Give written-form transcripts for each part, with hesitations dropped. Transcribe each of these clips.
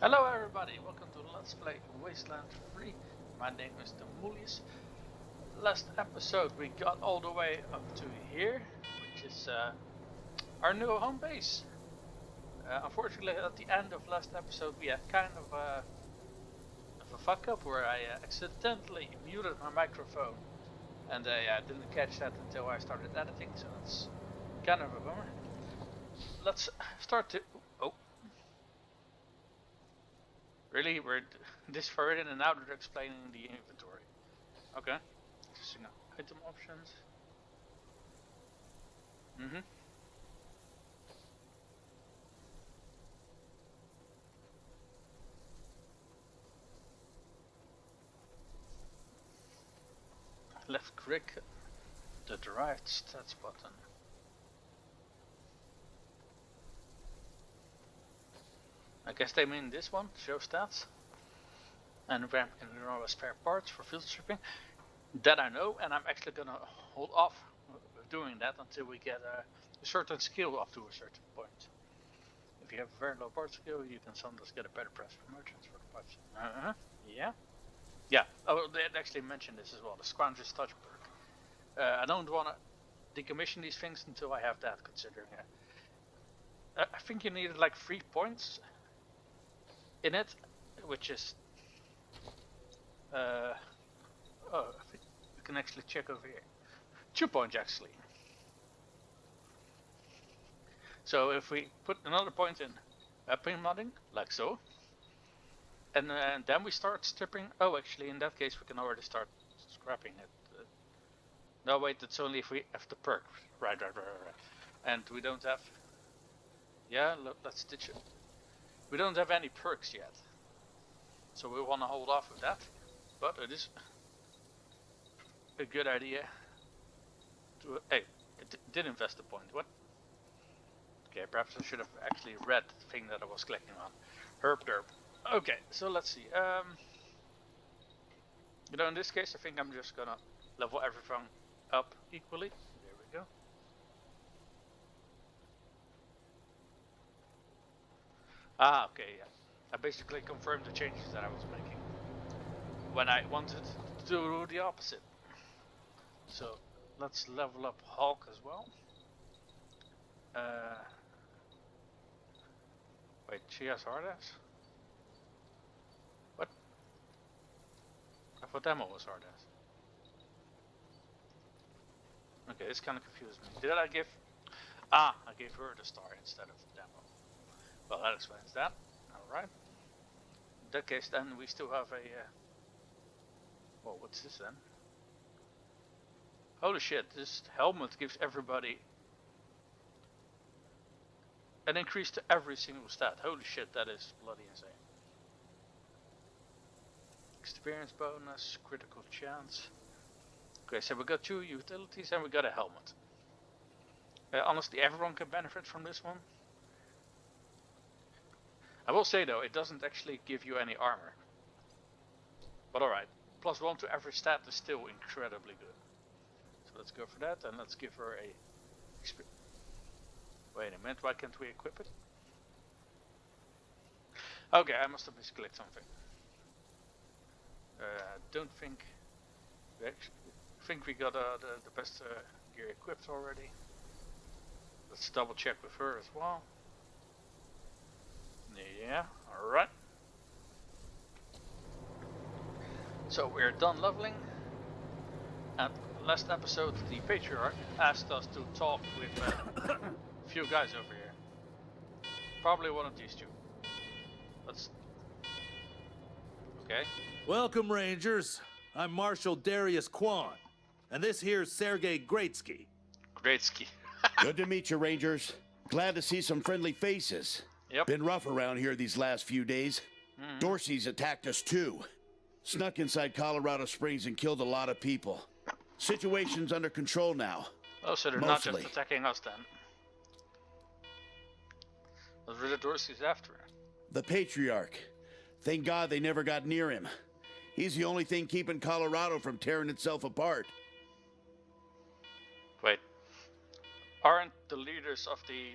Hello everybody, welcome to Let's Play Wasteland 3. My name is Demulius. Last episode we got all the way up to here, which is our new home base. Unfortunately at the end of last episode we had kind of a fuck up where I accidentally muted my microphone and I didn't catch that until I started editing, so it's kind of a bummer. Let's start to... Oh. Really? We're this far in and now they're explaining the inventory. Okay. Interesting item options. Left click the derived stats button. I guess they mean this one, show stats. And ramp in spare parts for field stripping. That I know, and I'm actually gonna hold off doing that until we get a certain skill up to a certain point. If you have a very low part skill, you can sometimes get a better price for merchants for the parts. Yeah. Yeah. Oh, they actually mentioned this as well. The Scoundrel's Touch perk. I don't want to decommission these things until I have that. Considering I think you needed like 3 points in it, which is oh, I think we can actually check over here. 2 points actually. So if we put another point in weapon modding, like so, and then we start stripping. Oh, actually, in that case, we can already start scrapping it. No, wait, that's only if we have the perk. Right. And we don't have. Yeah, let's stitch it. We don't have any perks yet, so we want to hold off with that. But it is a good idea to. Hey, it did invest a point. What? Okay, perhaps I should have actually read the thing that I was clicking on. Herp derp. Okay, so let's see. In this case, I think I'm just gonna level everything up equally. There we go. Ah, okay, yeah. I basically confirmed the changes that I was making when I wanted to do the opposite. So let's level up Hulk as well. Wait, she has hard ass? What? I thought Demo was hard ass. Okay, this kind of confused me. Did I give... Ah, I gave her the star instead of Demo. Well, that explains that. Alright. In that case, then we still have a... Well, what's this then? Holy shit, this helmet gives everybody an increase to every single stat. Holy shit, that is bloody insane. Experience bonus, critical chance. Okay, so we got 2 utilities and we got a helmet. Honestly, everyone can benefit from this one. I will say though, it doesn't actually give you any armor. But alright, +1 to every stat is still incredibly good. So let's go for that, and let's give her a... Wait a minute, why can't we equip it? Okay, I must have misclicked something. Don't think... I think we got the best gear equipped already. Let's double check with her as well. Yeah, alright. So we're done leveling. And last episode the Patriarch asked us to talk with a few guys over here. Probably one of these 2. Let's... Okay. Welcome, Rangers. I'm Marshal Darius Kwan, and this here's Sergei Greatski. Greatski. Good to meet you, Rangers. Glad to see some friendly faces. Yep. Been rough around here these last few days. Dorsey's attacked us too. Snuck inside Colorado Springs and killed a lot of people. Situation's under control now. Oh, so they're not just attacking us then. Those were the Dorsey's after. The Patriarch. Thank God they never got near him. He's the only thing keeping Colorado from tearing itself apart. Wait. Aren't the leaders of the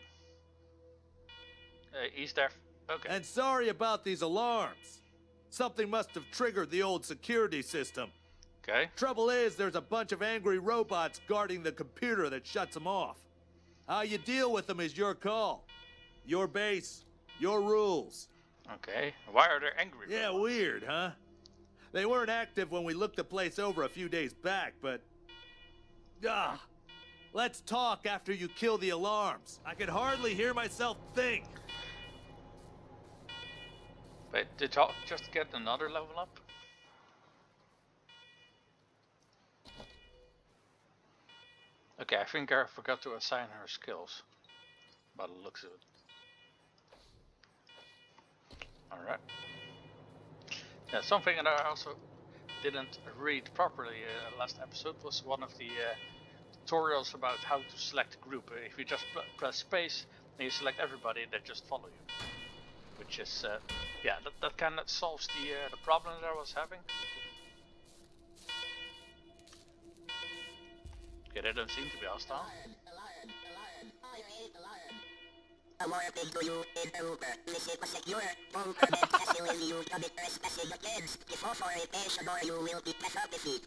Okay. And sorry about these alarms. Something must have triggered the old security system. Okay. Trouble is, there's a bunch of angry robots guarding the computer that shuts them off. How you deal with them is your call. Your base, your rules. Okay. Why are they angry? Yeah, robots? weird, huh? They weren't active when we looked the place over a few days back, but... Let's talk after you kill the alarms. I can hardly hear myself think. Wait, did y'all just get another level up? Okay, I think I forgot to assign her skills. By the looks of it. Alright. Yeah, something that I also didn't read properly last episode was one of the tutorials about how to select a group. If you just press space, then you select everybody, they just follow you. Which is, yeah, that kind of solves the problem that I was having. Okay, they don't seem to be hostile. Awarded to you in Uber. Visit a secure phone permit facility. You commit trespassing against deforestation or you will be penalty.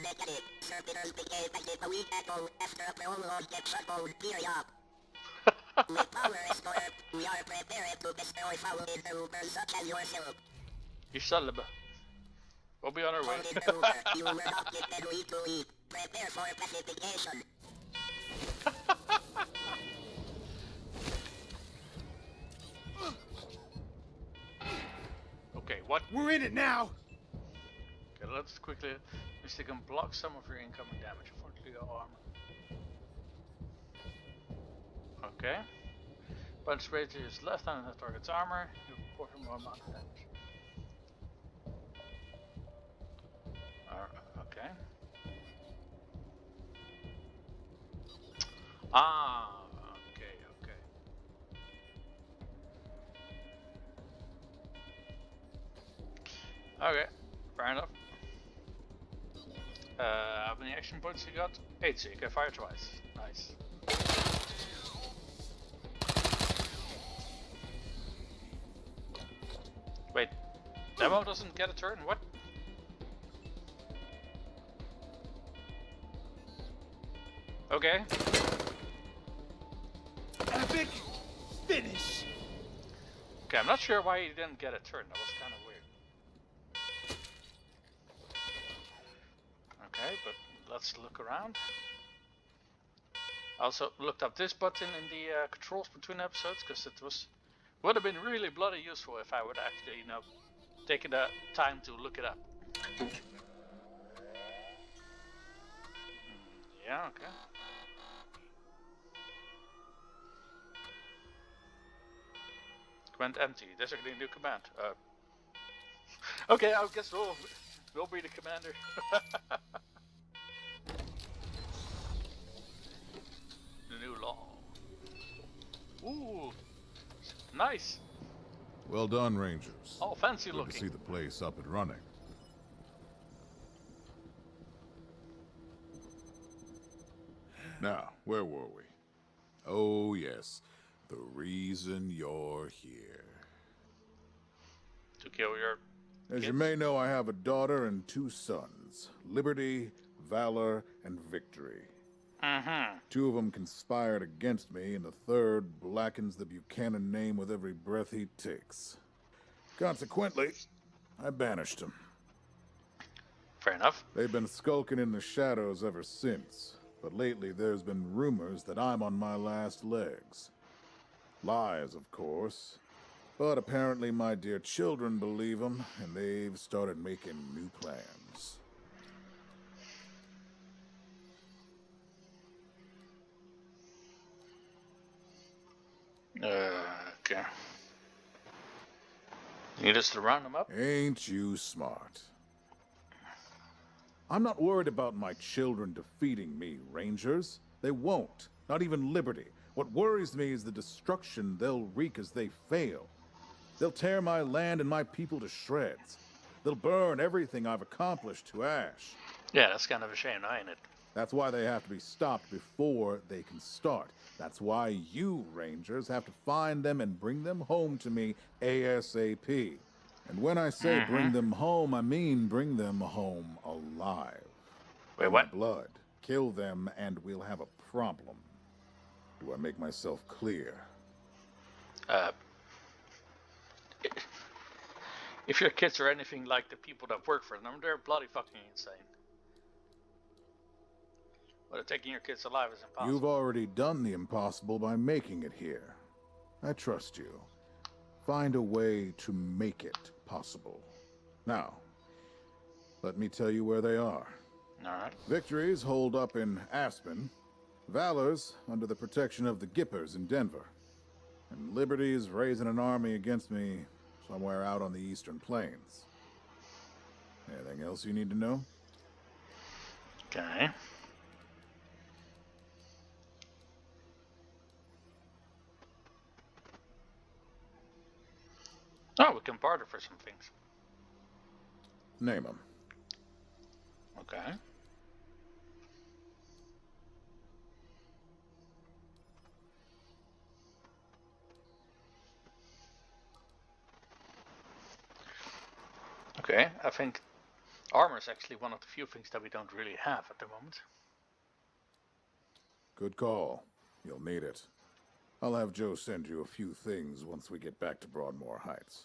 Negative. Servitors became active a week ago after a prolonged shutdown period. With power restored, we are prepared to destroy foul intruders such as yourself. You son of a... We'll be on our way. You were not gifted week to week. Prepare for pacification. Okay, what? We're in it now! Okay, let's quickly... They can block some of your incoming damage. Unfortunately, your armor. Okay. Punch rate is less than the target's armor. You report more amount of damage. Okay. Ah, okay. Okay, fair enough. How many action points you got? 8, so you can fire twice. Nice. Wait, Demo doesn't get a turn? What? Okay. Epic finish! Okay, I'm not sure why he didn't get a turn. That was kind of weird. Okay, but let's look around. I also looked up this button in the controls between episodes because it would have been really bloody useful if I would actually, taken the time to look it up. Yeah, okay. Command empty. Designate new command. Okay, I guess we'll be the commander. The new law. Ooh, nice. Well done, Rangers. Oh, fancy Good looking. to see the place up and running. Now, where were we? Oh, yes. The reason you're here. To kill your As you kids? may know, I have a daughter and 2 sons. Liberty, Valor, and Victory. Mm-hmm. 2 of them conspired against me, and the 3rd blackens the Buchanan name with every breath he takes. Consequently, I banished him. Fair enough. They've been skulking in the shadows ever since, but lately there's been rumors that I'm on my last legs. Lies, of course, but apparently my dear children believe them, and they've started making new plans. Okay. Need us to round them up? Ain't you smart? I'm not worried about my children defeating me, Rangers. They won't. Not even Liberty. What worries me is the destruction they'll wreak as they fail. They'll tear my land and my people to shreds. They'll burn everything I've accomplished to ash. Yeah, that's kind of a shame, ain't it? That's why they have to be stopped before they can start. That's why you, Rangers, have to find them and bring them home to me ASAP. And when I say bring them home, I mean bring them home alive. Wait, In what? my blood. Kill them and we'll have a problem. Do I make myself clear? If your kids are anything like the people that work for them, they're bloody fucking insane. But taking your kids alive is impossible. You've already done the impossible by making it here. I trust you. Find a way to make it possible. Now, let me tell you where they are. Alright. Victory's holed up in Aspen. Valor's under the protection of the Gippers in Denver. And Liberty's raising an army against me somewhere out on the Eastern Plains. Anything else you need to know? Okay. Oh, we can barter for some things. Name them. Okay. Okay, I think armor is actually one of the few things that we don't really have at the moment. Good call. You'll need it. I'll have Joe send you a few things once we get back to Broadmoor Heights.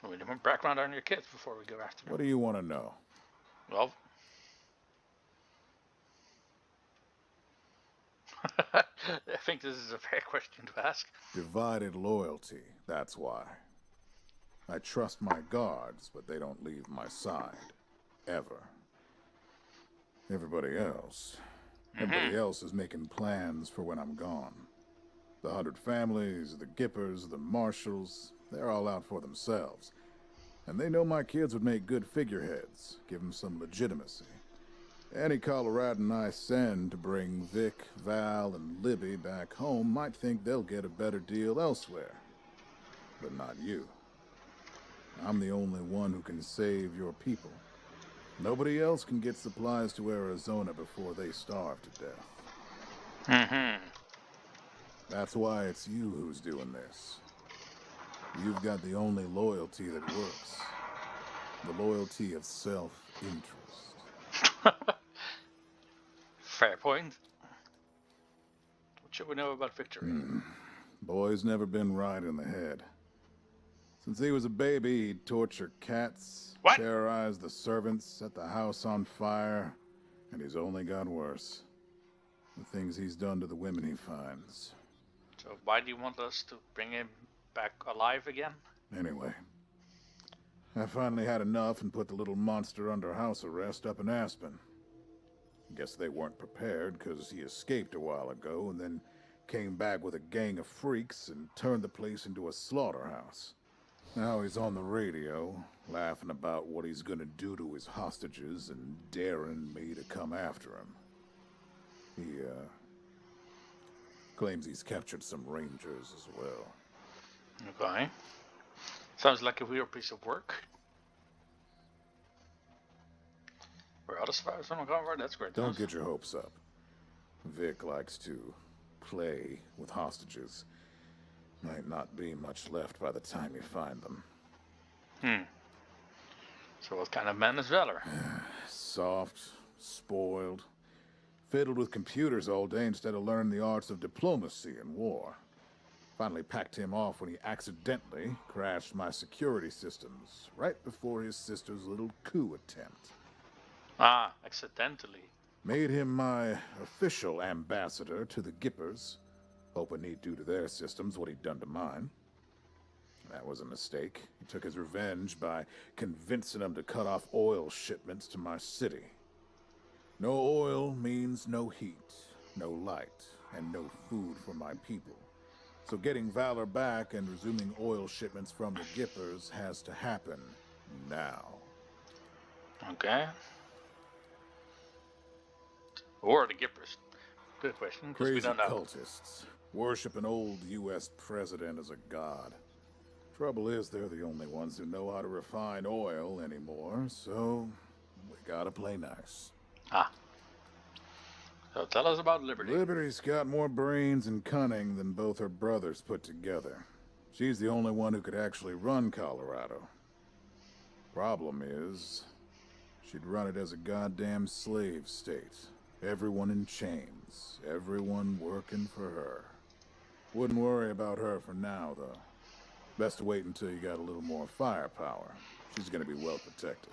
We need more background on your kids before we go after them. What do you want to know? Well, I think this is a fair question to ask. Divided loyalty, that's why. I trust my guards, but they don't leave my side. Ever. Everybody else is making plans for when I'm gone. The 100 families, the Gippers, the Marshals, they're all out for themselves. And they know my kids would make good figureheads, give them some legitimacy. Any Coloradan I send to bring Vic, Val, and Libby back home might think they'll get a better deal elsewhere. But not you. I'm the only one who can save your people. Nobody else can get supplies to Arizona before they starve to death. That's why it's you who's doing this. You've got the only loyalty that works. The loyalty of self-interest. Fair point. What should we know about Victory? Boy's never been right in the head. Since he was a baby, he'd torture cats, What? terrorize the servants, set the house on fire, and he's only got worse. The things he's done to the women he finds. So why do you want us to bring him back alive again? Anyway, I finally had enough and put the little monster under house arrest up in Aspen. Guess they weren't prepared because he escaped a while ago and then came back with a gang of freaks and turned the place into a slaughterhouse. Now he's on the radio, laughing about what he's gonna do to his hostages and daring me to come after him. He, claims he's captured some rangers as well. Okay. Sounds like a real piece of work. We're out of survivors on Convert, that's great. Don't get your hopes up. Vic likes to play with hostages. Might not be much left by the time you find them. So what kind of man is Valor? Soft, spoiled, fiddled with computers all day instead of learning the arts of diplomacy and war. Finally packed him off when he accidentally crashed my security systems right before his sister's little coup attempt. Ah, accidentally. Made him my official ambassador to the Gippers, hoping he'd do to their systems what he'd done to mine. That was a mistake. He took his revenge by convincing them to cut off oil shipments to my city. No oil means no heat, no light, and no food for my people. So getting Valor back and resuming oil shipments from the Gippers has to happen now. Okay. Or the Gippers. Good question, because we Crazy don't know. cultists worship an old U.S. president as a god. Trouble is, they're the only ones who know how to refine oil anymore, so we gotta play nice. So tell us about Liberty. Liberty's got more brains and cunning than both her brothers put together. She's the only one who could actually run Colorado. Problem is, she'd run it as a goddamn slave state. Everyone in chains, everyone working for her. Wouldn't worry about her for now, though. Best to wait until you got a little more firepower. She's gonna be well protected.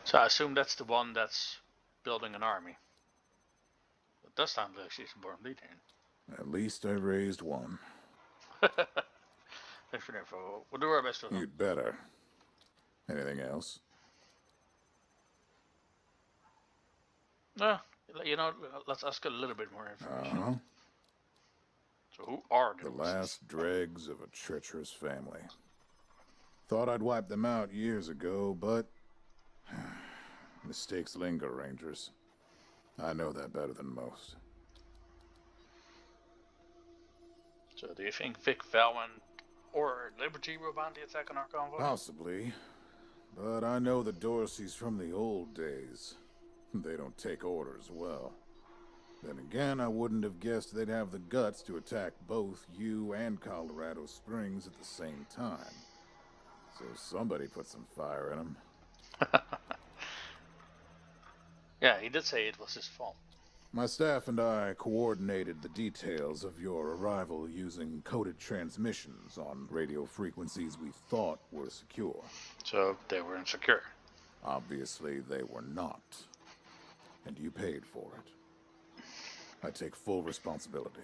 So I assume that's the one that's building an army. It does sound like she's a born leader. At least I raised one. Thanks for the info. We'll do our best for them. You'd better. Anything else? No, you know, let's ask a little bit more information. Uh-huh. So who are The last dregs of a treacherous family. Thought I'd wipe them out years ago, but mistakes linger, Rangers. I know that better than most. So do you think Vic, Val, or Liberty will bound the attack on our convoy? Possibly, but I know the Dorseys from the old days. They don't take orders well. Then again, I wouldn't have guessed they'd have the guts to attack both you and Colorado Springs at the same time. So somebody put some fire in them. Yeah, he did say it was his fault. My staff and I coordinated the details of your arrival using coded transmissions on radio frequencies we thought were secure. So they were insecure. Obviously, they were not. And you paid for it. I take full responsibility.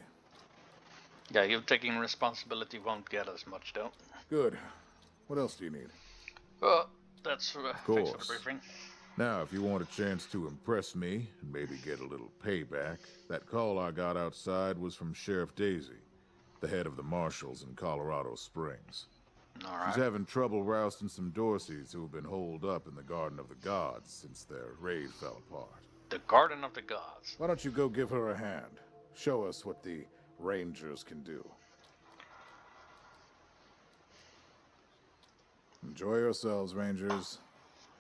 Yeah, you taking responsibility won't get us much, though. Good. What else do you need? Well, that's thanks for the course. briefing. Now, if you want a chance to impress me and maybe get a little payback, that call I got outside was from Sheriff Daisy, the head of the marshals in Colorado Springs. All right. She's having trouble rousting some Dorseys who have been holed up in the Garden of the Gods since their raid fell apart. The Garden of the Gods. Why don't you go give her a hand? Show us what the Rangers can do. Enjoy yourselves, Rangers.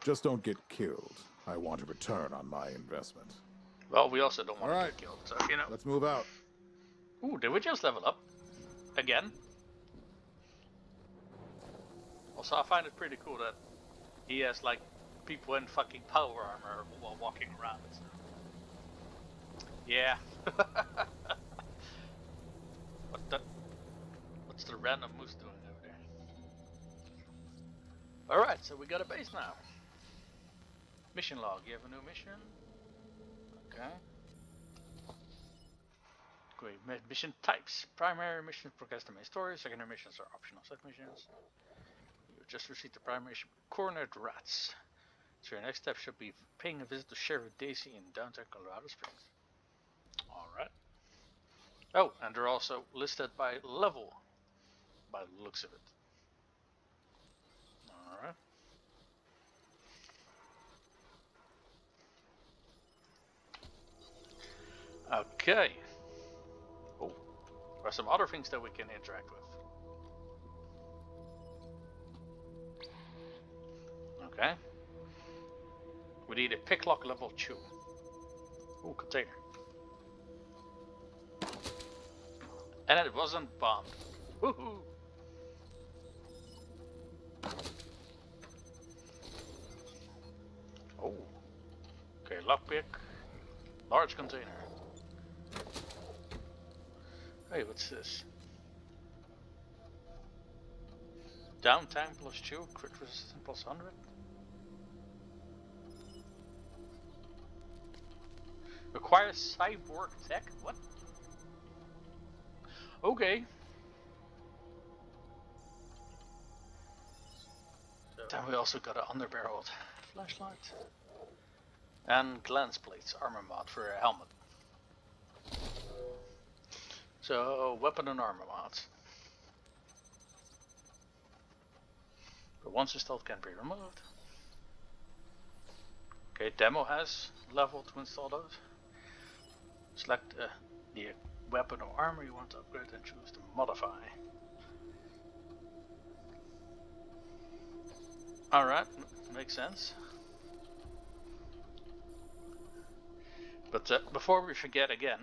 Just don't get killed. I want a return on my investment. Well, we also don't want All to right. get killed, so, you know. Let's move out. Ooh, did we just level up? Again? Also, I find it pretty cool that he has, like, people in fucking power armor while walking around. Yeah. What's the random moose doing over there? Alright, so we got a base now. Mission log, you have a new mission? Okay. Great, mission types. Primary missions progress the main story, secondary missions are optional side missions. You just received the primary mission, Cornered Rats. So your next step should be paying a visit to Sheriff Daisy in downtown Colorado Springs. Alright. Oh, and they're also listed by level, by the looks of it. Alright. Okay. Oh, there are some other things that we can interact with. Okay. We need a picklock level 2. Ooh, container. And it wasn't bombed. Woohoo! Oh. Okay, lockpick. Large container. Hey, what's this? Downtime +2, crit resistance +100. Requires cyborg tech? What? Okay. Then we also got an underbarreled flashlight. And glance plates, armor mod for a helmet. So, weapon and armor mods. But once installed can be removed. Okay, demo has level to install those. Select the weapon or armor you want to upgrade and choose to modify. Alright, makes sense. But before we forget again,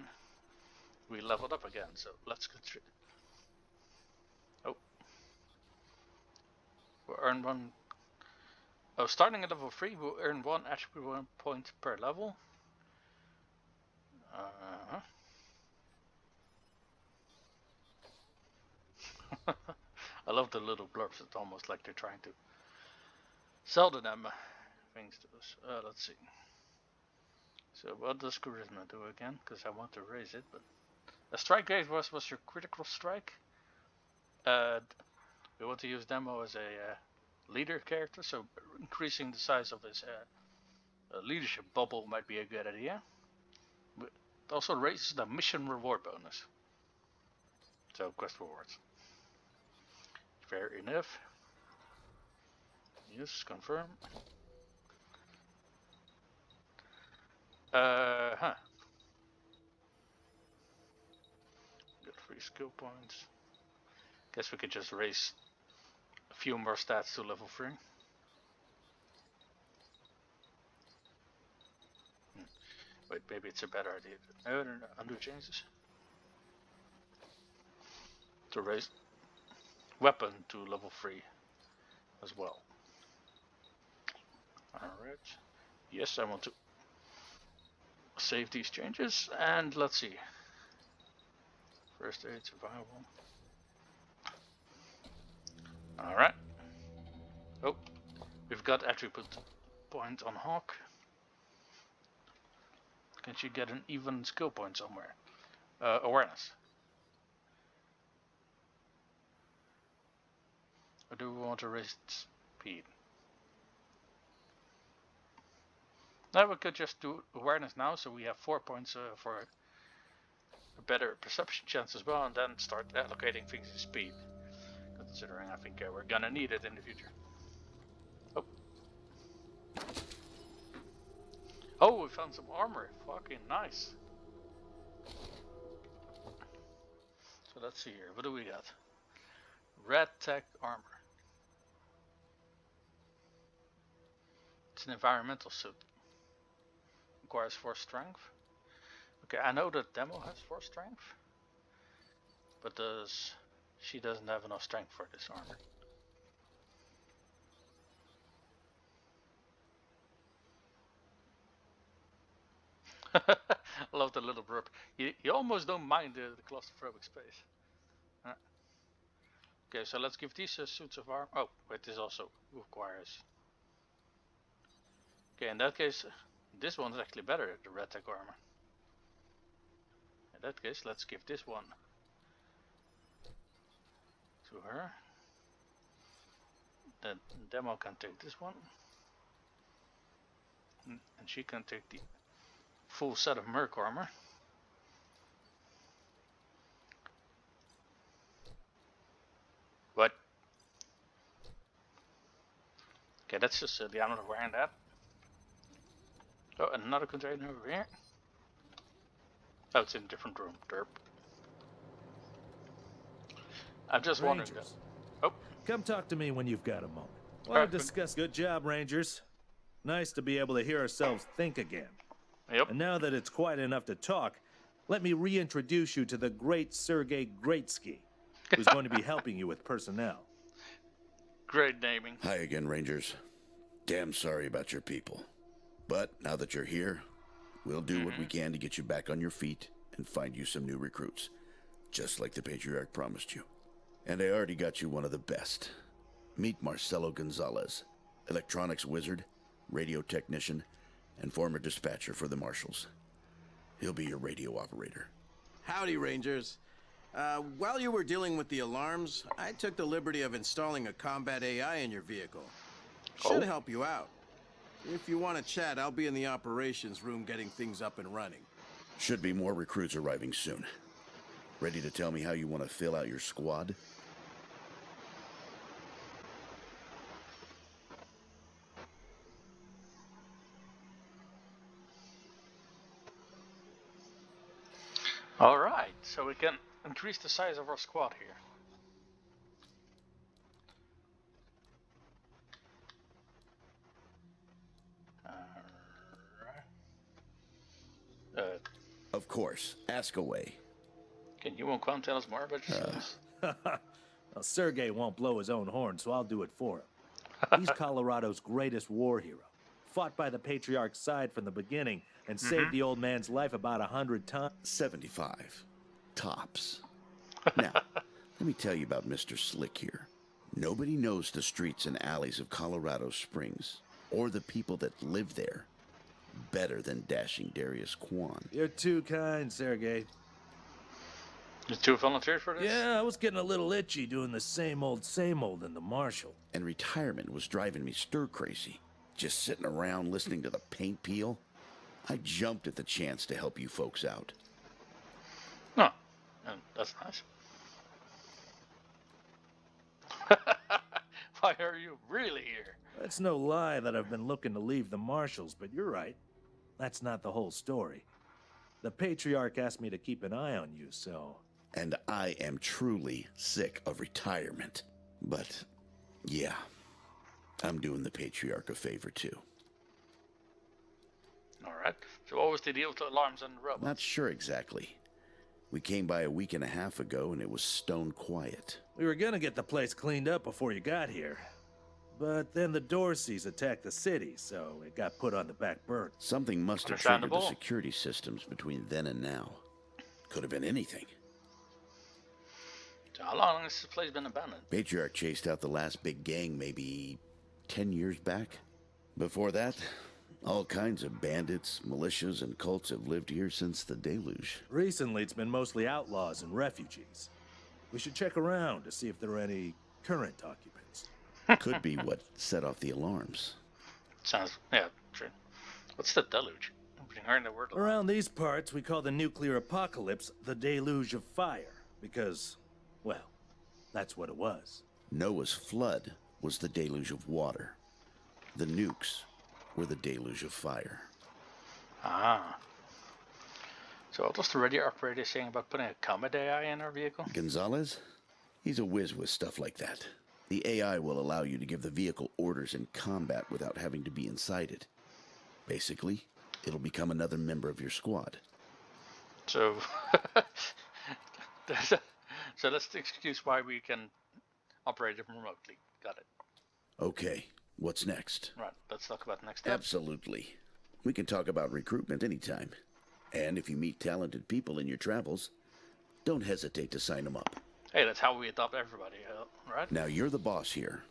we leveled up again, so let's go through. Oh. We'll earn one. Oh, starting at level 3, we'll earn 1 attribute point per level. I love the little blurbs. It's almost like they're trying to sell to them things to us. Let's see. So what does charisma do again? Because I want to raise it, but a strike rate was your critical strike. We want to use Demo as a leader character, so increasing the size of his leadership bubble might be a good idea. But it also raises the mission reward bonus. So quest rewards. Fair enough. Yes, confirm. Got 3 skill points. Guess we could just raise a few more stats to level 3. Wait, maybe it's a better idea. No, undo changes. To raise weapon to level 3 as well. Alright. Yes, I want to save these changes, and let's see. First aid, survival. Alright. Oh, we've got attribute point on Hawk. Can she get an even skill point somewhere? Awareness. Or do we want to raise speed? Now we could just do awareness now, so we have 4 points for a better perception chance as well, and then start allocating things to speed. Considering I think we're gonna need it in the future. Oh. Oh, we found some armor. Fucking nice. So let's see here. What do we got? Red tech armor. It's an environmental suit. Requires 4 strength. Okay, I know that Demo has 4 strength, but she doesn't have enough strength for this armor. I love the little burp. You almost don't mind the claustrophobic space. Okay, so let's give these suits of armor. Oh, wait, this also requires. Okay, in that case, this one's actually better, the red tech armor. In that case, let's give this one to her. Then Demo can take this one. And she can take the full set of Merc armor. What? Okay, that's just silly. I'm not wearing that. Oh, another container over here. Oh, it's in a different room. Derp. I'm just wondering. Oh. Come talk to me when you've got a moment. Want to discuss. Good job, Rangers. Nice to be able to hear ourselves think again. Yep. And now that it's quiet enough to talk, let me reintroduce you to the great Sergei Greatski, who's going to be helping you with personnel. Great naming. Hi again, Rangers. Damn sorry about your people. But now that you're here, we'll do what we can to get you back on your feet and find you some new recruits, just like the Patriarch promised you. And I already got you one of the best. Meet Marcelo Gonzalez, electronics wizard, radio technician, and former dispatcher for the Marshals. He'll be your radio operator. Howdy, Rangers. While you were dealing with the alarms, I took the liberty of installing a combat AI in your vehicle. Should help you out. If you want to chat, I'll be in the operations room getting things up and running. Should be more recruits arriving soon. Ready to tell me how you want to fill out your squad? Alright, so we can increase the size of our squad here. Of course, ask away. Can you won't come tell us more about yourselves? Well, Sergei won't blow his own horn, so I'll do it for him. He's Colorado's greatest war hero. Fought by the Patriarch's side from the beginning and saved the old man's life about 100 times. 75. Tops. Now, let me tell you about Mr. Slick here. Nobody knows the streets and alleys of Colorado Springs, or the people that live there, better than dashing Darius Kwan. You're too kind, Sergei. You two volunteered for this? Yeah, I was getting a little itchy doing the same old in the Marshal. And retirement was driving me stir-crazy. Just sitting around listening to the paint peel. I jumped at the chance to help you folks out. No, and that's nice. Why are you really here? It's no lie that I've been looking to leave the Marshals, but you're right. That's not the whole story. The Patriarch asked me to keep an eye on you, so... And I am truly sick of retirement. But, yeah, I'm doing the Patriarch a favor too. Alright, so what was the deal with the alarms and the robots? Not sure exactly. We came by a week and a half ago and it was stone quiet. We were gonna get the place cleaned up before you got here. But then the Dorseys attacked the city, so it got put on the back burner. Something must have triggered the Understandable. security systems between then and now. Could have been anything. So how long has this place been abandoned? Patriarch chased out the last big gang maybe 10 years back. Before that, all kinds of bandits, militias, and cults have lived here since the deluge. Recently, it's been mostly outlaws and refugees. We should check around to see if there are any current occupants. Could be what set off the alarms. Sounds, yeah, true. What's the deluge? I've been hearing the word a lot. Around these parts, we call the nuclear apocalypse the deluge of fire, because, well, that's what it was. Noah's flood was the deluge of water. The nukes were the deluge of fire. Ah. So what was the radio operator saying about putting a combat AI in our vehicle? Gonzalez? He's a whiz with stuff like that. The AI will allow you to give the vehicle orders in combat without having to be inside it. Basically, it'll become another member of your squad. So, so that's the excuse why we can operate it remotely. Got it. Okay, what's next? Right, let's talk about the next step. Absolutely. We can talk about recruitment anytime. And if you meet talented people in your travels, don't hesitate to sign them up. Hey, that's how we adopt everybody, right? Now, you're the boss here,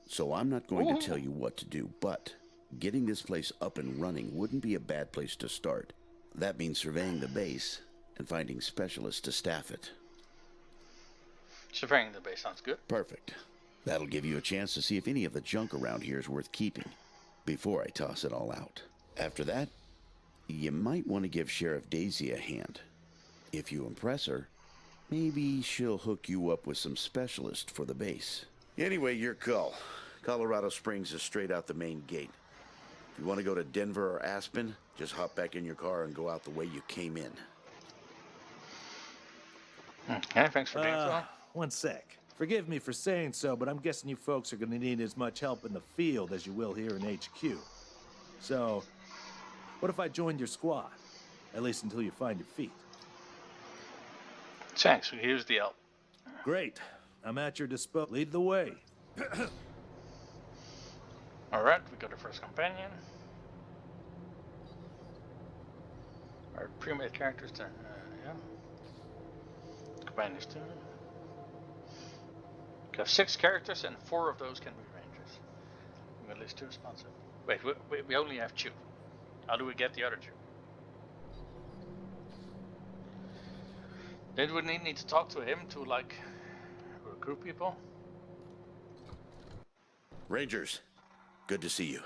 so I'm not going to tell you what to do, but getting this place up and running wouldn't be a bad place to start. That means surveying the base and finding specialists to staff it. Surveying the base sounds good. Perfect. That'll give you a chance to see if any of the junk around here is worth keeping before I toss it all out. After that, you might want to give Sheriff Daisy a hand. If you impress her, maybe she'll hook you up with some specialist for the base. Anyway, your call. Colorado Springs is straight out the main gate. If you want to go to Denver or Aspen, just hop back in your car and go out the way you came in. Okay, thanks for doing so. One sec. Forgive me for saying so, but I'm guessing you folks are going to need as much help in the field as you will here in HQ. So, what if I joined your squad? At least until you find your feet. Thanks, here's the help. Great. I'm at your disposal. Lead the way. Alright, we got our first companion. Our pre-made characters, yeah. Companions too. We have 6 characters and 4 of those can be rangers. We got at least 2 responsive. Wait, we only have 2. How do we get the other 2? Then we need to talk to him to, like, recruit people. Rangers, good to see you.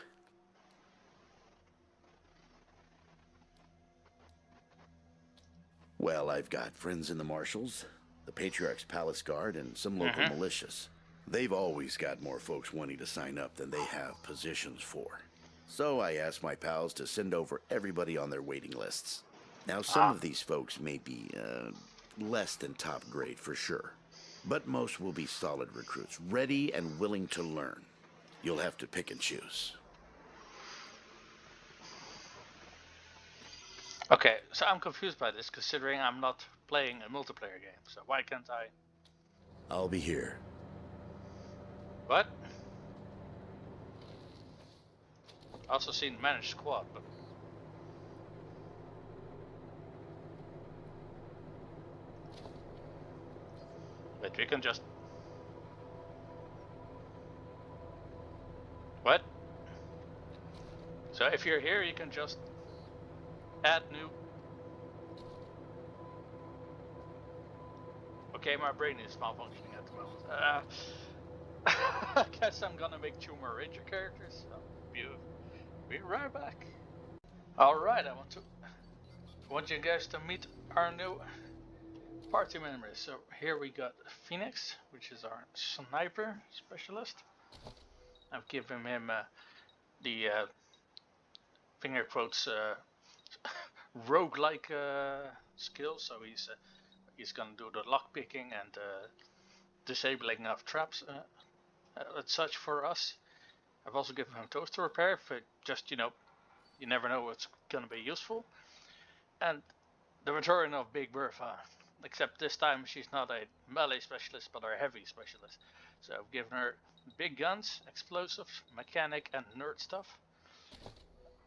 Well, I've got friends in the Marshals, the Patriarch's Palace Guard, and some local militias. They've always got more folks wanting to sign up than they have positions for. So I asked my pals to send over everybody on their waiting lists. Now, some of these folks may be, less than top grade for sure. But most will be solid recruits, ready and willing to learn. You'll have to pick and choose. Okay, so I'm confused by this, considering I'm not playing a multiplayer game. So why can't I? I'll be here. What? I also seen managed squad, but wait, we can just. What? So if you're here, you can just add new. Okay, my brain is malfunctioning at the moment. I guess I'm gonna make 2 more ranger characters. So be right back. All right, I want you guys to meet our new party members. So here we got Phoenix, which is our sniper specialist. I've given him the finger quotes rogue-like skills. So he's gonna do the lock picking and disabling of traps and such for us. I've also given him toaster repair for just you never know what's gonna be useful. And the return of Big Bertha. Except this time she's not a melee specialist but a heavy specialist. So I've given her big guns, explosives, mechanic and nerd stuff.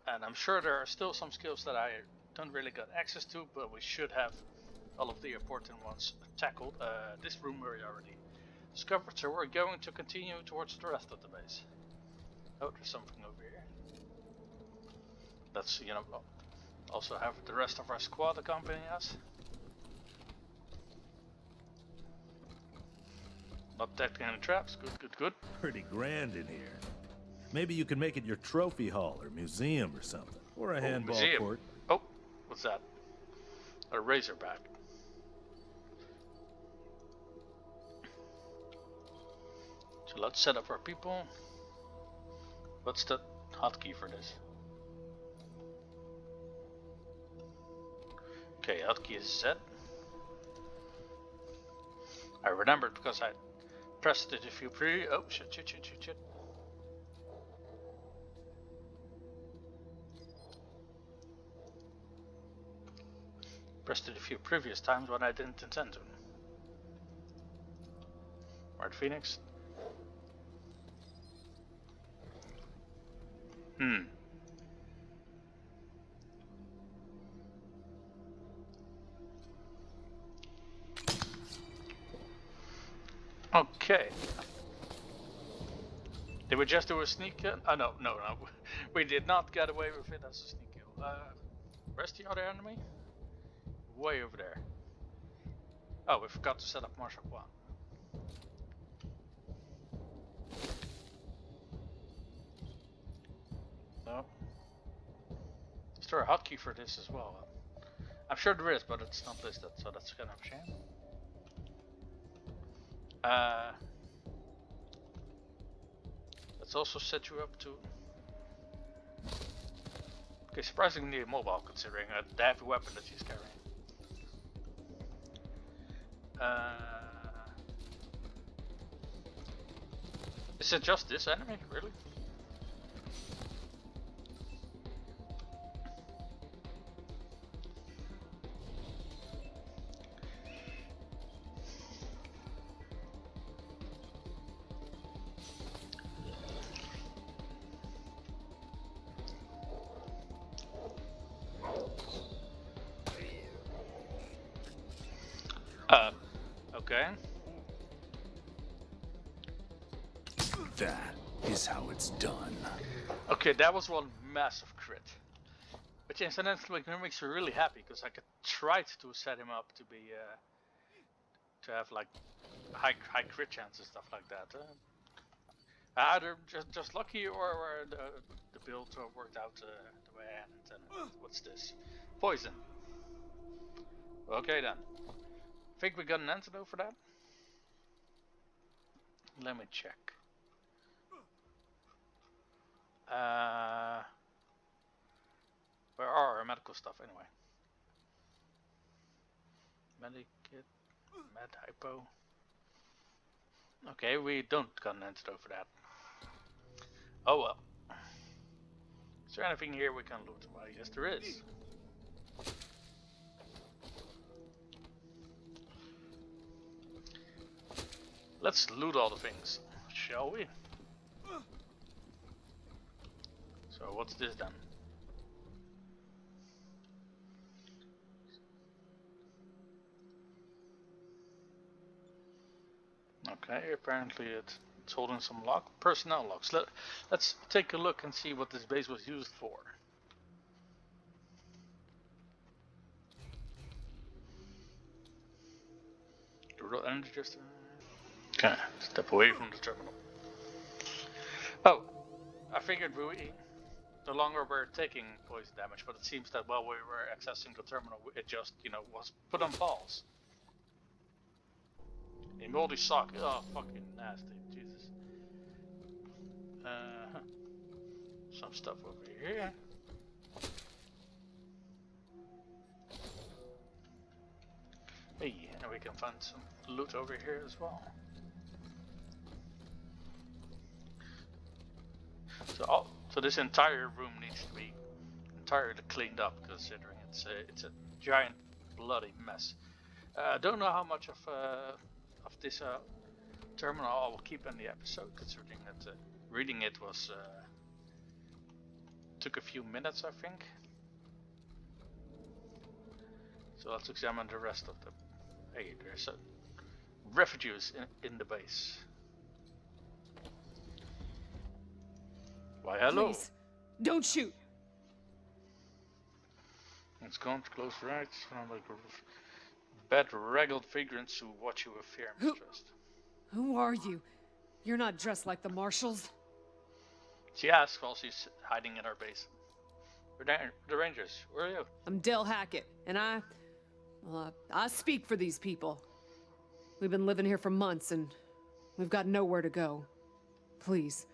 And I'm sure there are still some skills that I don't really got access to, but we should have all of the important ones tackled. This room we already discovered, so we're going to continue towards the rest of the base. Oh, there's something over here. Let's, also have the rest of our squad accompanying us. Not detecting any traps. Good. Pretty grand in here. Maybe you can make it your trophy hall or museum or something. Or a handball museum. court. Oh, what's that? A razorback. So let's set up our people. What's the hotkey for this? Okay, hotkey is Z. I remembered because I pressed it a few oh shit. Pressed it a few previous times when I didn't intend to. Right, Phoenix? Okay. Did we just do a sneak kill? Oh, no. We did not get away with it as a sneak kill. Where's the other enemy? Way over there. Oh, we forgot to set up Marshal Quan. No. Is there a hotkey for this as well? I'm sure there is, but it's not listed, so that's kind of a shame. Let's also set you up to... Okay, surprisingly mobile considering the heavy weapon that she's carrying. Is it just this enemy, really? Okay. That is how it's done. Okay, that was one massive crit. Which incidentally makes me really happy, because I tried to set him up to be, to have like high crit chance and stuff like that. Either just lucky or the build worked out the way I had intended. What's this? Poison. Okay then. Think we got an antidote for that? Let me check. Where are our medical stuff anyway? Medikit, med hypo. Okay, we don't got an antidote for that. Oh well. Is there anything here we can loot? Well, yes there is. Let's loot all the things, shall we? So what's this then? Okay, apparently it's holding some personnel logs. Let's take a look and see what this base was used for. Energy just. Okay, step away from the terminal. Oh, I figured we no longer were taking poison damage, but it seems that while we were accessing the terminal, it just, was put on pause. A moldy sock. Oh, fucking nasty. Jesus. Some stuff over here. Hey, and we can find some loot over here as well. So this entire room needs to be entirely cleaned up, considering it's a giant bloody mess. Don't know how much of this terminal I will keep in the episode, considering that reading it was took a few minutes, I think. So let's examine the rest of the. Hey, there's refugees in the base. Why, hello. Please, don't shoot. It's gone to close right from like bedraggled vagrants who watch you with fear and mistrust. Who are you? You're not dressed like the marshals. She asks while she's hiding in our base. We're the Rangers. Where are you? I'm Del Hackett, and I speak for these people. We've been living here for months, and we've got nowhere to go. Please,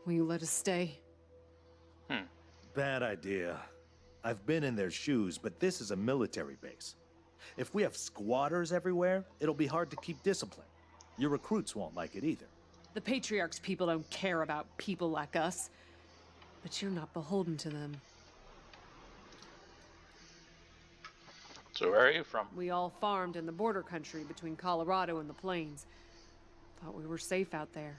will you let us stay? Bad idea. I've been in their shoes, but this is a military base. If we have squatters everywhere, it'll be hard to keep discipline. Your recruits won't like it either. The Patriarch's people don't care about people like us. But you're not beholden to them. So where are you from? We all farmed in the border country between Colorado and the plains. Thought we were safe out there,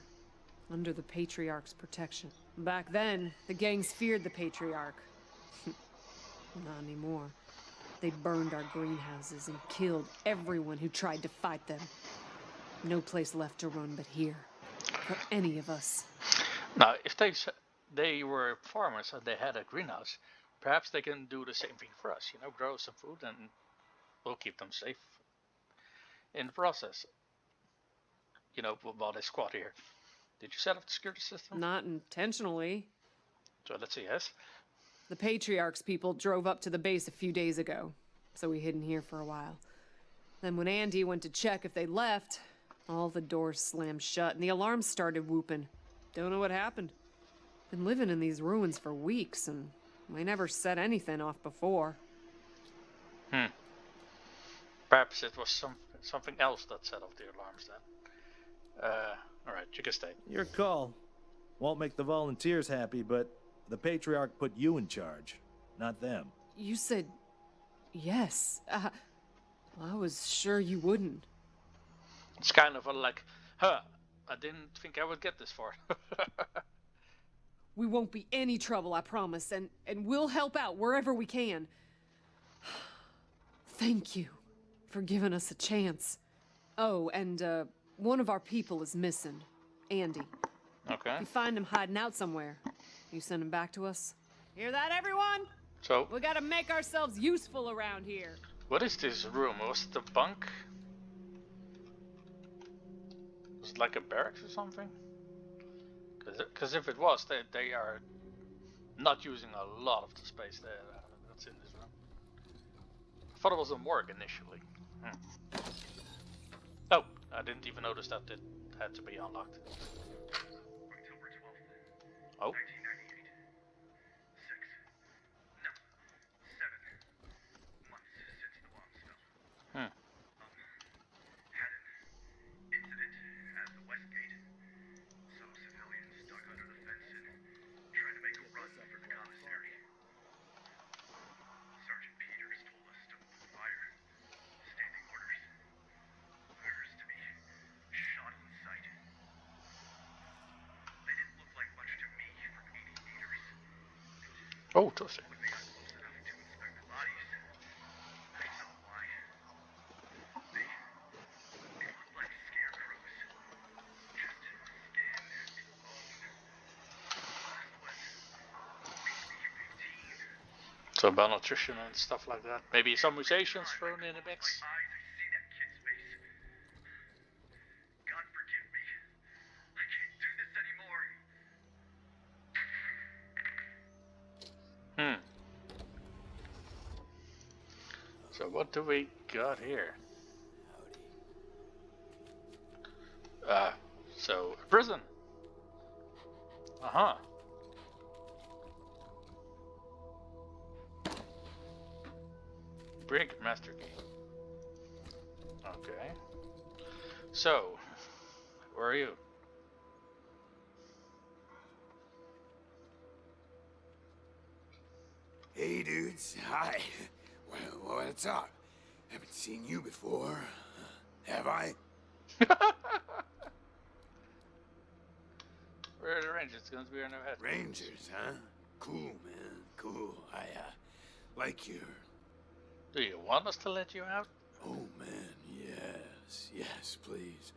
under the Patriarch's protection. Back then, the gangs feared the Patriarch. Not anymore. They burned our greenhouses and killed everyone who tried to fight them. No place left to run but here, for any of us. Now, if they were farmers and they had a greenhouse, perhaps they can do the same thing for us. Grow some food and we'll keep them safe in the process. While they squat here. Did you set up the security system? Not intentionally. So let's see, yes? The Patriarch's people drove up to the base a few days ago, so we hid in here for a while. Then when Andy went to check if they left, all the doors slammed shut and the alarms started whooping. Don't know what happened. Been living in these ruins for weeks, and we never set anything off before. Perhaps it was something else that set off the alarms then. Alright, you can stay. Your call. Won't make the volunteers happy, but the Patriarch put you in charge, not them. You said yes. Well, I was sure you wouldn't. It's kind of like, I didn't think I would get this far. We won't be any trouble, I promise, and we'll help out wherever we can. Thank you for giving us a chance. Oh, and one of our people is missing. Andy. Okay. If you find him hiding out somewhere, you send him back to us? Hear that, everyone? So, We gotta make ourselves useful around here. what is this room? Was it a bunk? Was it like a barracks or something? Because if it was, they are not using a lot of the space there that's in this room. I thought it was a morgue initially. Oh, I didn't even notice that it had to be unlocked. October 12th, Oh. 1998. 6. No. 7 months since the bomb spell. Had an incident at the West Gate. Some civilians stuck under the fence and tried to make a run for the commissary. Sergeant Peter Oh, toasty. When they got close enough to inspect the bodies, I saw why. They looked like scarecrows. Just skin and bone. The last was maybe 15. So malnutrition and stuff like that. Maybe some mutations thrown in the mix. My eyes, I see that kid's face. God forgive me. I can't do this anymore. So what do we got here? So prison. Uh-huh. Brick master key. Okay. So, where are you? Hey, dudes. Hi. Well, what's up? Haven't seen you before. Have I? Where are the Rangers? It's going to be in our head. Rangers, huh? Cool, man. Cool. I, like your... Do you want us to let you out? Oh, man. Yes. Yes, please.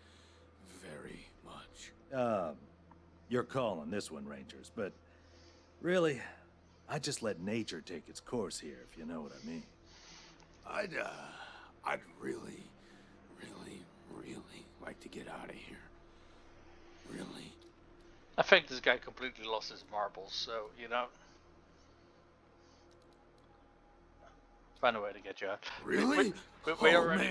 Very much. You're calling this one Rangers, but really, I just let nature take its course here, if you know what I mean. I'd really, really, really like to get out of here. Really. I think this guy completely lost his marbles, so, you know. Find a way to get you out. Really? We Oh, already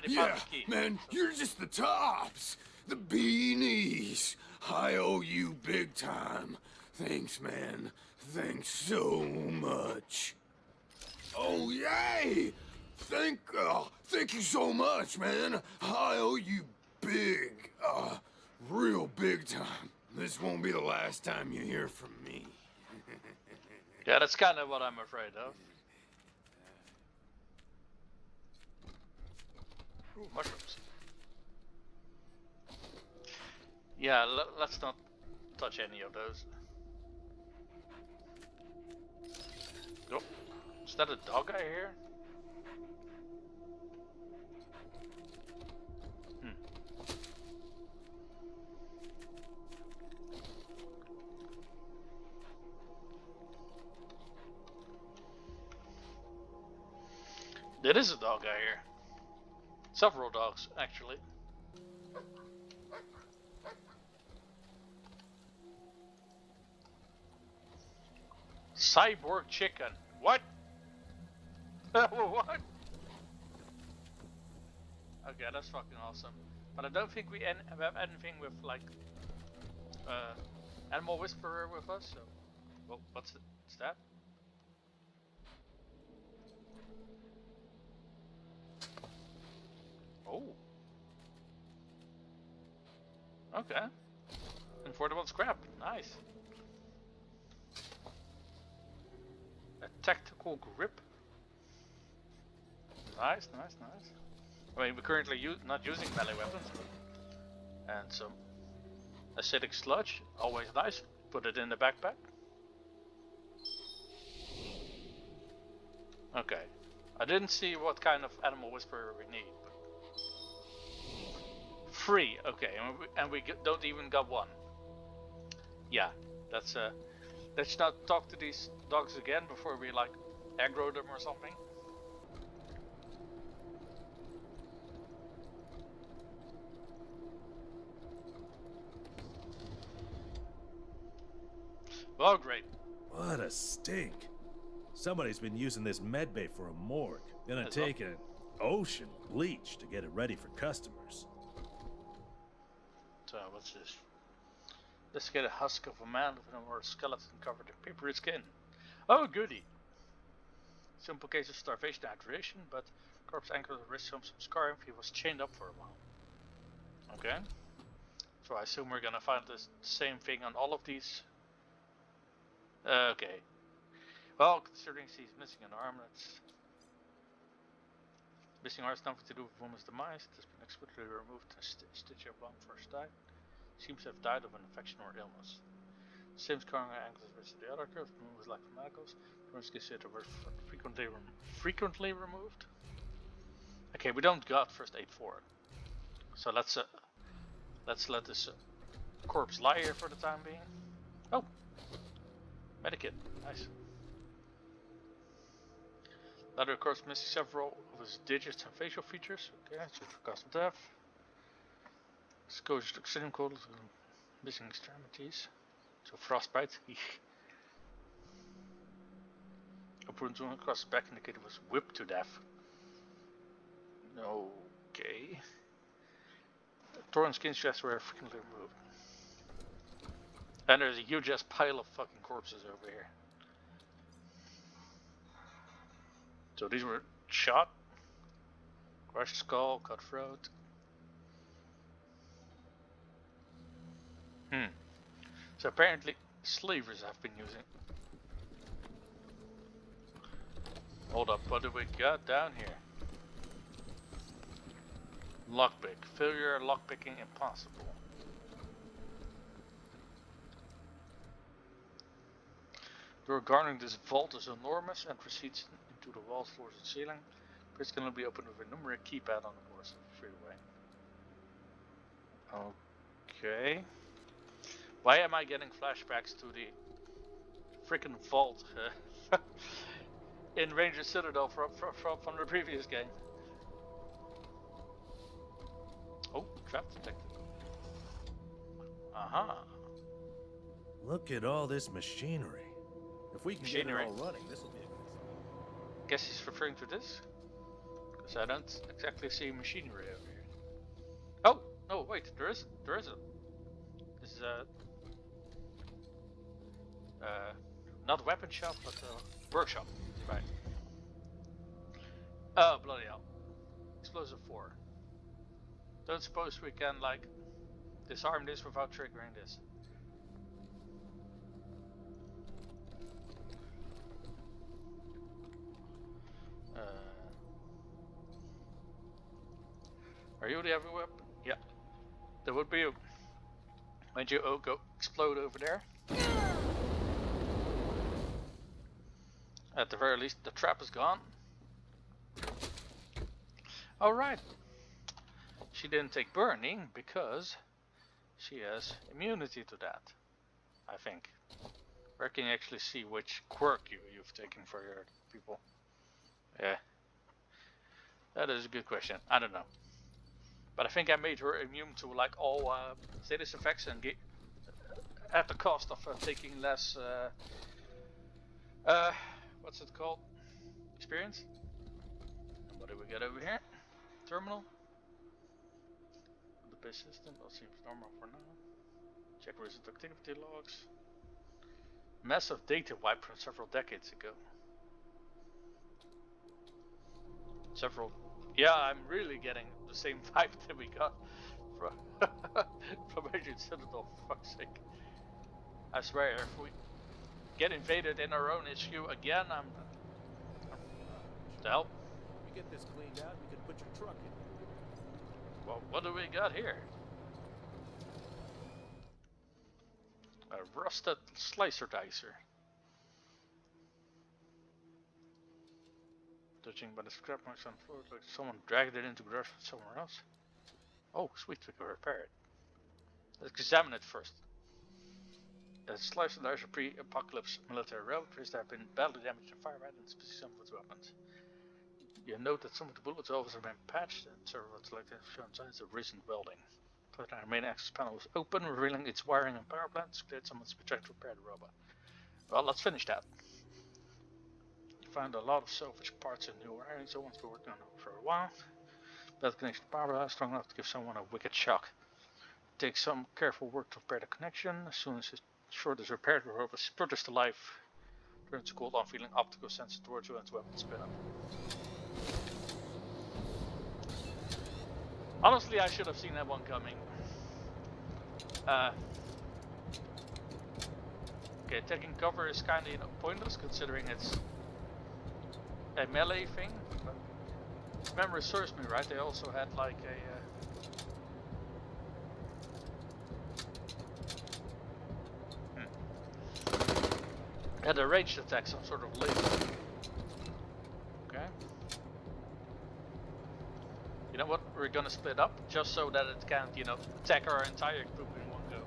yeah, found the key. man, you're just the tops. The beanies. I owe you big time. Thanks, man. Thanks so much. Oh, yay! Thank you so much, man. I owe you big, real big time. This won't be the last time you hear from me. Yeah, that's kind of what I'm afraid of. Ooh, mushrooms. Yeah, let's not touch any of those. Oh, is that a dog I hear? There is a dog I hear. Several dogs, actually. Cyborg chicken. What? What? Okay, that's fucking awesome. But I don't think we have anything with like animal whisperer with us. So, well, what's that? Oh. Okay. And 41 scrap. Nice. A tactical grip. Nice, nice, nice. I mean, we're currently not using melee weapons. And some acidic sludge. Always nice. Put it in the backpack. Okay. I didn't see what kind of animal whisperer we need. But 3, okay, and we don't even got 1. Yeah, that's let's not talk to these dogs again before we like aggro them or something. Well, great. What a stink. Somebody's been using this medbay for a morgue. Gonna take an ocean bleach to get it ready for customers. So, what's this? Let's get a husk of a man with a more skeleton covered in papery skin. Oh, goody. Simple case of starvation and hydration, but corpse ankle wrist some scarring if he was chained up for a while. Okay. So I assume we're gonna find the same thing on all of these. Okay. Well, considering he's missing an arm, that's... Missing arm has nothing to do with woman's demise. It has been explicitly removed and stitched up long first died. Seems to have died of an infection or illness. Same scoring angles as the other curves, moves like medicals. First consider were frequently removed. Okay, we don't got first aid for it. So let's let this corpse lie here for the time being. Oh, medikit, nice. Leather corpse missing several of his digits and facial features. Okay, so for cause of death. Exposure to oxygen cold, missing extremities. So frostbite. A wound across the back indicated was whipped to death. Okay. Torn skin straps were frequently removed. And there's a huge ass pile of fucking corpses over here. So these were shot, crushed skull, cut throat. So apparently slavers have been using. Hold up, what do we got down here? Lockpick. Failure, lockpicking impossible. The door guarding this vault is enormous and proceeds into the walls, floors, and ceiling. It's can only be opened with a numeric keypad on the board, so free away. Okay. Why am I getting flashbacks to the freaking vault in Ranger Citadel from the previous game? Oh, trap detected. Look at all this machinery. If we can get it all running, this will be a good start. Guess he's referring to this? Because I don't exactly see machinery over here. Oh, no, wait, there isn't. This is not weapon shop, but workshop. Right. Oh, bloody hell. Explosive 4. Don't suppose we can, like, disarm this without triggering this. Are you the heavy weapon? Yeah. That would be you. When you go explode over there. At the very least, the trap is gone. Alright. She didn't take burning because she has immunity to that, I think. Where can you actually see which quirk you've taken for your people? Yeah. That is a good question. I don't know. But I think I made her immune to like all status effects and at the cost of taking less what's it called? Experience? And what do we get over here? Terminal? The base system, that seems normal for now. Check recent activity logs. Massive data wipe from several decades ago. Yeah, I'm really getting the same vibe that we got from Agent Citadel, for fuck's sake. I swear, if we get invaded in our own HQ again, I'm to help. If we get this cleaned out, we can put your truck in. Well, what do we got here? A rusted slicer dicer. Touching by the scrap marks on the floor, like someone dragged it into garage from somewhere else. Oh, sweet, we can repair it. Let's examine it first. The slicer dicer pre-apocalypse military reliquaries that have been badly damaged in fire and some of its weapons. You note that some of the bullet holes have been patched and several like have shown signs of recent welding. The main access panel was open, revealing its wiring and power plants. Cleared someone's been trying to repair the robot. Well, let's finish that. You found a lot of salvage parts and new wiring, so one's been working on it for a while. That connection to power is strong enough to give someone a wicked shock. It takes some careful work to repair the connection. As soon as it's short is repaired, the robot sputters to life. Turns cold on, feeling optical sensor towards you and its weapon spin up. Honestly, I should have seen that one coming. Okay, taking cover is kind of pointless considering it's a melee thing. But if memory serves me right, they also had like a Had a ranged attack, some sort of laser. Okay. You know what? We're gonna split up just so that it can't, you know, attack our entire group in one go.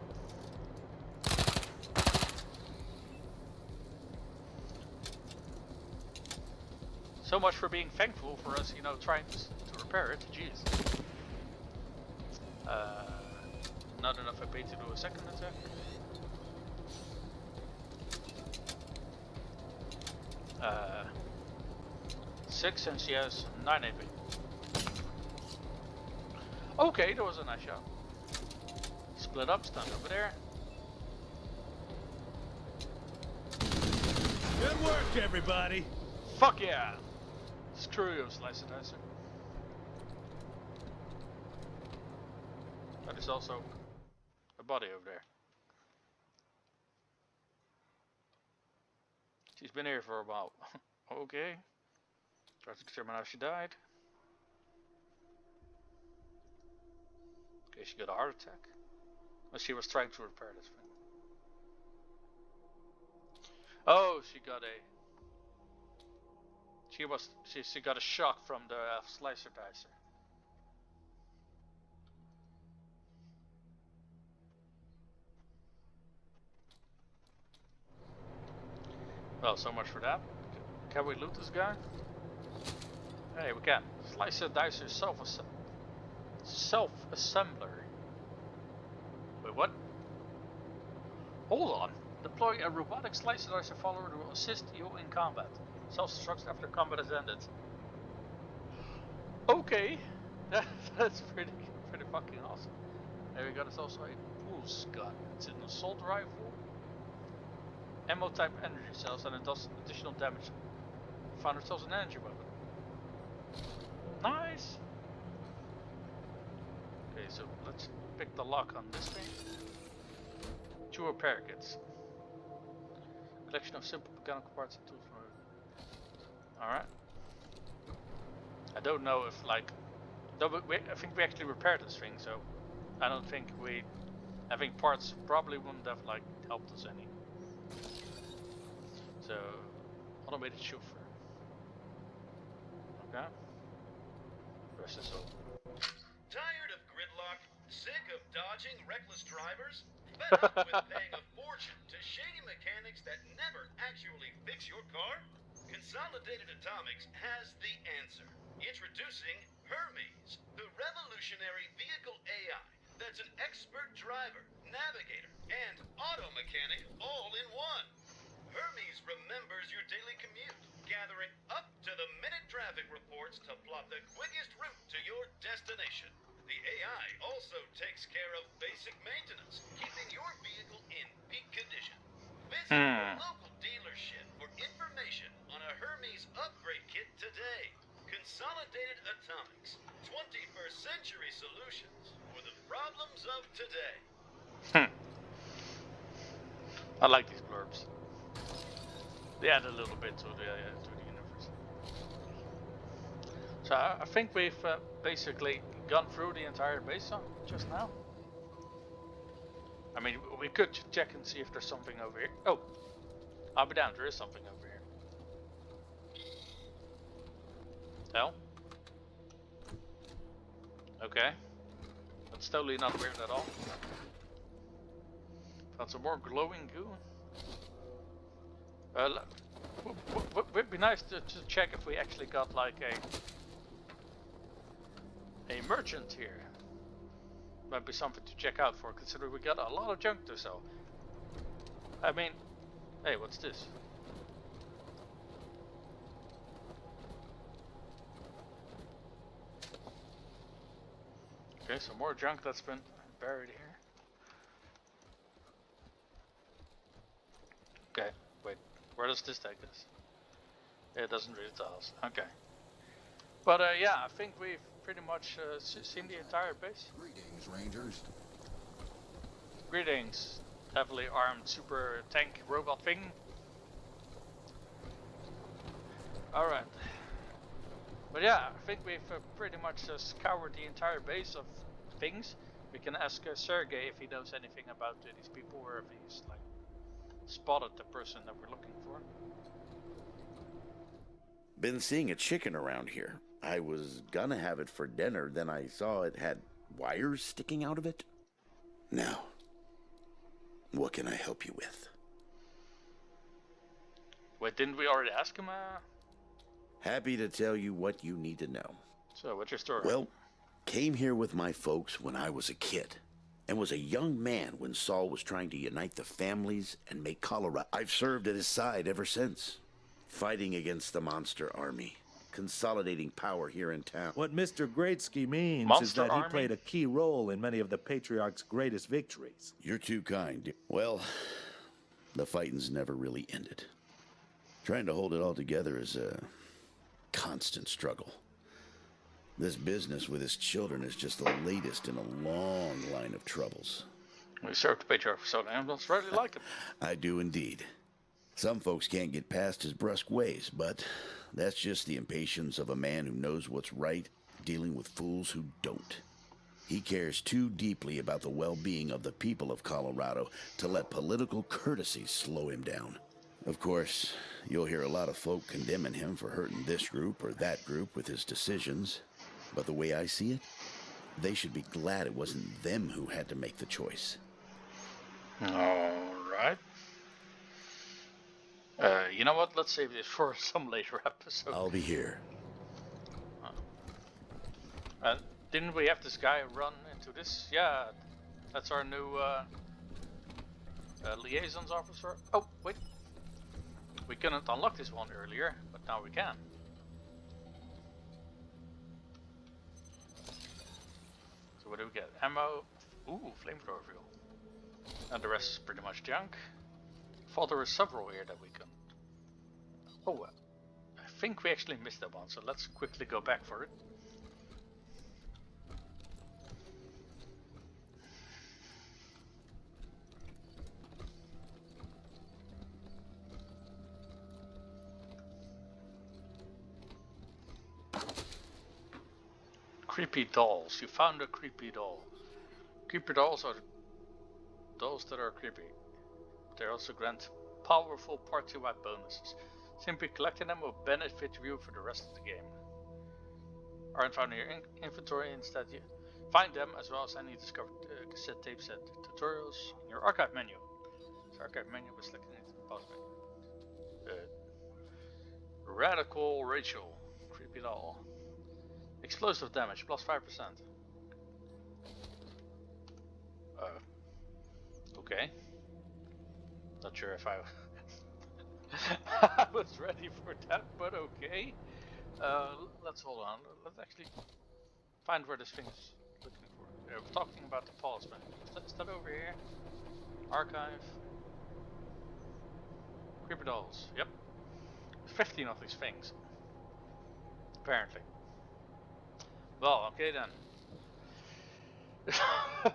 So much for being thankful for us, you know, trying to repair it. Jeez. Not enough AP to do a second attack. Uh, 6 and she has 9 AP. Okay, that was a nice shot. Split up, stand over there. Good work, everybody. Fuck yeah! Screw you, Slicer Dicer. But there's also a body over there. She's been here for a while. Okay. Try to determine how she died. Okay, she got a heart attack. Well, she was trying to repair this thing. Oh, she got a... She got a shock from the Slicer Dicer. Well, so much for that. Can we loot this guy? Hey, we can. Slicer Dicer self-assembler. Wait, what? Hold on. Deploy a robotic Slicer Dicer follower to assist you in combat. Self-destructs after combat has ended. Okay. That's pretty fucking awesome. There we go. There's also a pulse gun. It's an assault rifle. Ammo type energy cells, and it does additional damage. Found ourselves an energy weapon. Nice! Okay, so let's pick the lock on this thing. 2 repair kits. Collection of simple mechanical parts and tools from... Alright. I don't know if, like... I think we actually repaired this thing, so... I don't think having parts probably wouldn't have, like, helped us any. So, automated chauffeur. Okay. Rest is all. Tired of gridlock? Sick of dodging reckless drivers? Fed up with paying a fortune to shady mechanics that never actually fix your car? Consolidated Atomics has the answer. Introducing Hermes, the revolutionary vehicle AI that's an expert driver, navigator, and auto mechanic all in one. Hermes remembers your daily commute, gathering up-to-the-minute traffic reports to plot the quickest route to your destination. The AI also takes care of basic maintenance, keeping your vehicle in peak condition. Visit your local dealership for information on a Hermes upgrade kit today. Consolidated Atomics, 21st century solutions for the problems of today. I like these blurbs. They add a little bit to the universe. So I think we've basically gone through the entire base just now. I mean, we could check and see if there's something over here. Oh, I'll be down. There is something over here. Hell. Okay. That's totally not weird at all. Found some more glowing goo. Would be nice to check if we actually got like a merchant here. Might be something to check out for, considering we got a lot of junk to sell. I mean, hey, what's this? Okay, some more junk that's been buried here. Okay, wait, where does this take us? It doesn't really tell us. Okay. But yeah, I think we've pretty much seen the entire base. Greetings, Rangers. Greetings, heavily armed super tank robot thing. Alright. But yeah, I think we've pretty much scoured the entire base of things. We can ask Sergei if he knows anything about these people, or if he's like spotted the person that we're looking for. Been seeing a chicken around here. I was gonna have it for dinner, then I saw it had wires sticking out of it. Now, what can I help you with? Wait, didn't we already ask him? Happy to tell you what you need to know. So, what's your story? Well, came here with my folks when I was a kid, and was a young man when Saul was trying to unite the families and make Colorado. I've served at his side ever since, fighting against the monster army, consolidating power here in town. What Mr. Greatski means is Monster that he Army? played a key role in many of the Patriarch's greatest victories. You're too kind. Well, the fighting's never really ended. Trying to hold it all together is a constant struggle. This business with his children is just the latest in a long line of troubles. We served the Patriarch for so long, let's really like him. I do indeed. Some folks can't get past his brusque ways, but that's just the impatience of a man who knows what's right, dealing with fools who don't. He cares too deeply about the well-being of the people of Colorado to let political courtesy slow him down. Of course, you'll hear a lot of folk condemning him for hurting this group or that group with his decisions. But the way I see it, they should be glad it wasn't them who had to make the choice. Alright. You know what? Let's save this for some later episode. I'll be here. Didn't we have this guy run into this? Yeah, that's our new liaisons officer. Oh, wait. We couldn't unlock this one earlier, but now we can. So what do we get? Ammo. Ooh, flamethrower fuel. And the rest is pretty much junk. Thought there were several here that we couldn't. Oh, I think we actually missed that one, so let's quickly go back for it. Creepy dolls. You found a creepy doll. Creepy dolls are dolls that are creepy. They also grant powerful party-wide bonuses. Simply collecting them will benefit you for the rest of the game. Aren't found in your inventory, instead you find them as well as any discovered cassette tapes and tutorials in your archive menu. The archive menu was selected into the pause menu. Radical Rachel. Creepy doll. Explosive damage, plus 5%. Okay. Not sure if I I was ready for that, but okay. Let's hold on. Let's actually find where this thing is looking for. We're talking about the pause menu. Is that over here? Archive. Creeper dolls. Yep. 15 of these things. Apparently. Well, okay then.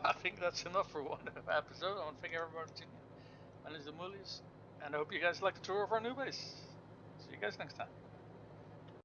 I think that's enough for one episode. I want to thank everybody for tuning in. My name is the Mullies, and I hope you guys like the tour of our new base. See you guys next time.